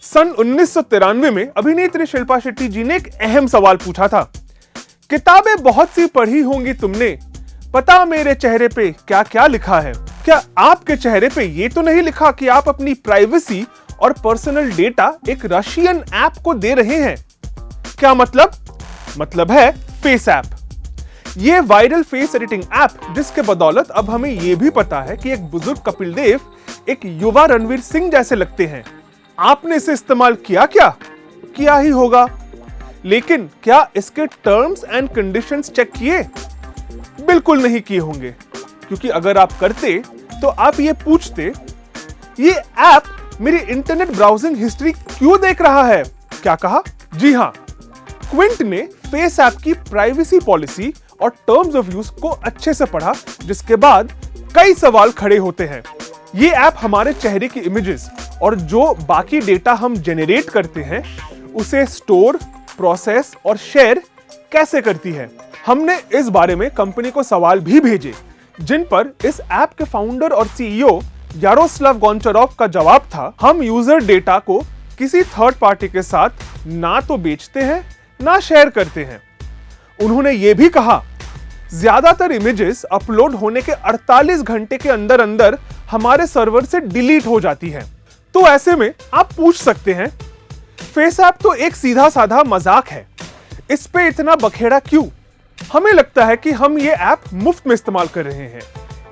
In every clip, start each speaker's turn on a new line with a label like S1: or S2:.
S1: सन 1993 में अभिनेत्री शिल्पा शेट्टी जी ने एक अहम सवाल पूछा था। किताबें बहुत सी पढ़ी होंगी तुमने, पता मेरे चेहरे पे क्या क्या लिखा है। क्या आपके चेहरे पे ये तो नहीं लिखा कि आप अपनी प्राइवेसी और पर्सनल डेटा एक रशियन ऐप को दे रहे हैं? क्या मतलब है फेस ऐप। ये वायरल फेस एडिटिंग ऐप, जिसके बदौलत अब हमें यह भी पता है कि एक बुजुर्ग कपिल देव एक युवा रणवीर सिंह जैसे लगते हैं। आपने इसे इस्तेमाल किया ही होगा, लेकिन क्या इसके टर्म्स एंड कंडीशंस चेक किए? बिल्कुल नहीं किए होंगे, क्योंकि अगर आप करते तो आप ये पूछते, ये ऐप मेरी इंटरनेट ब्राउजिंग हिस्ट्री क्यों देख रहा है? क्या कहा? जी हां, क्विंट ने फेस ऐप की प्राइवेसी पॉलिसी और टर्म्स ऑफ यूज को अच्छे से पढ़ा, जिसके बाद कई सवाल खड़े होते हैं। ये ऐप हमारे चेहरे की इमेजेस और जो बाकी डेटा हम जेनरेट करते हैं उसे स्टोर, प्रोसेस और शेयर कैसे करती है? हमने इस बारे में कंपनी को सवाल भी भेजे, जिन पर इस ऐप के फाउंडर और सीईओ यारोस्लाव गोंचारोव का जवाब था, हम यूजर डेटा को किसी थर्ड पार्टी के साथ ना तो बेचते हैं ना शेयर करते हैं। उन्होंने ये भी कहा, ज्यादातर इमेजेस अपलोड होने के 48 घंटे के अंदर अंदर हमारे सर्वर से डिलीट हो जाती है। तो ऐसे में आप पूछ सकते हैं, फेस ऐप तो एक सीधा साधा मजाक है, इस पे इतना बखेड़ा क्यों? हमें लगता है कि हम ये ऐप मुफ्त में इस्तेमाल कर रहे हैं,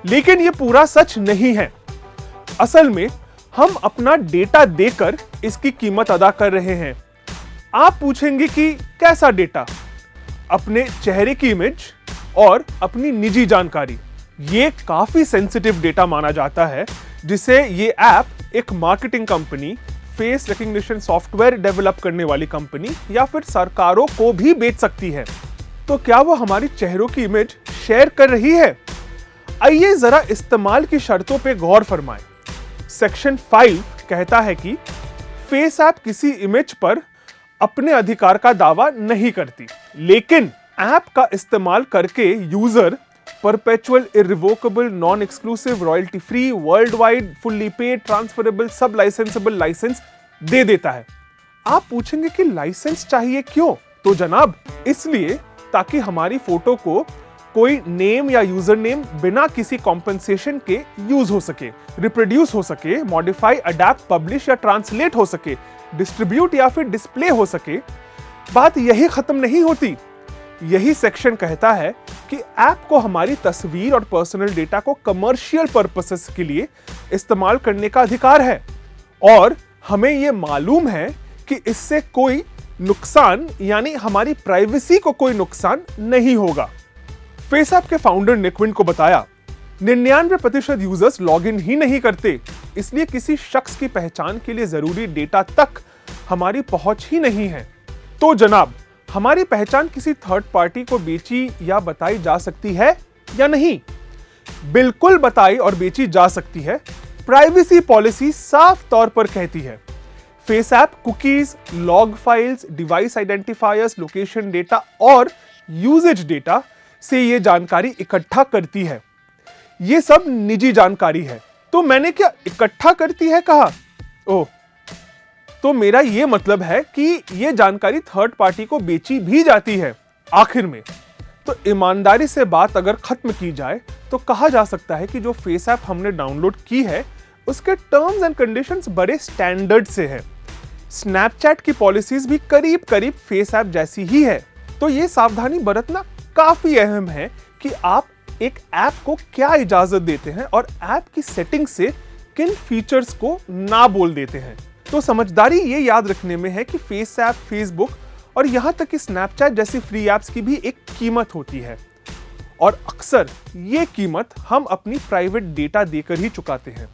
S1: लेकिन ये पूरा सच नहीं है। असल में हम अपना डेटा देकर इसकी कीमत अदा कर रहे हैं। आप पूछेंगे कि कैसा डेटा? अपने चेहरे की इमेज और अपनी निजी जानकारी। ये काफी सेंसिटिव डेटा माना जाता है, जिसे ये ऐप एक marketing company, face recognition software develop करने वाली कंपनी या फिर सरकारों को भी बेच सकती है। तो क्या वो हमारी चेहरों की इमेज शेयर कर रही है? आइए जरा इस्तेमाल की शर्तों पे गौर फरमाएं। सेक्शन 5 कहता है कि फेस ऐप किसी इमेज पर अपने अधिकार का दावा नहीं करती, लेकिन ऐप का इस्तेमाल करके user perpetual, irrevocable, non exclusive, royalty free, world wide, fully paid, transferable, सब लाइसेंसेबल लाइसेंस दे देता है। आप पूछेंगे कि लाइसेंस चाहिए क्यों? तो जनाब, इसलिए ताकि हमारी फोटो को कोई नेम या यूजर नेम बिना किसी कॉम्पेंसेशन के यूज हो सके, रिप्रोड्यूस हो सके, मॉडिफाई, अडैप्ट, पब्लिश या ट्रांसलेट हो सके, डिस्ट्रीब्यूट या फिर डिस्प्ले हो सके। बात यही खत्म नहीं होती। यही सेक्शन कहता है कि ऐप को हमारी तस्वीर और पर्सनल डेटा को कमर्शियल पर्पसेस के लिए इस्तेमाल करने का अधिकार है, और हमें यह मालूम है कि इससे कोई नुकसान, यानी हमारी प्राइवेसी को कोई नुकसान नहीं होगा। फेस ऐप के फाउंडर ने क्विंट को बताया, 99% यूजर्स लॉगिन ही नहीं करते, इसलिए किसी शख्स की पहचान के लिए जरूरी डेटा तक हमारी पहुंच ही नहीं है। तो जनाब, हमारी पहचान किसी थर्ड पार्टी को बेची या बताई जा सकती है या नहीं? बिल्कुल बताई और बेची जा सकती है। प्राइवेसी पॉलिसी साफ तौर पर कहती है, face app cookies, log files, device identifiers, location data और यूजेज डेटा से यह जानकारी इकट्ठा करती है। यह सब निजी जानकारी है। तो मैंने क्या इकट्ठा करती है कहा? ओह, तो मेरा यह मतलब है कि यह जानकारी थर्ड पार्टी को बेची भी जाती है। आखिर में तो ईमानदारी से बात अगर खत्म की जाए तो कहा जा सकता है कि जो फेस ऐप हमने डाउनलोड की है उसके टर्म्स एंड कंडीशंस बड़े स्टैंडर्ड से है। स्नैपचैट की पॉलिसीज भी करीब करीब फेस ऐप जैसी ही है। तो यह सावधानी बरतना काफी अहम है कि आप एक ऐप को क्या इजाजत देते हैं और ऐप की सेटिंग से किन फीचर्स को ना बोल देते हैं। तो समझदारी ये याद रखने में है कि फेस ऐप, फेसबुक और यहां तक कि स्नैपचैट जैसी फ्री ऐप्स की भी एक कीमत होती है, और अक्सर ये कीमत हम अपनी प्राइवेट डेटा देकर ही चुकाते हैं।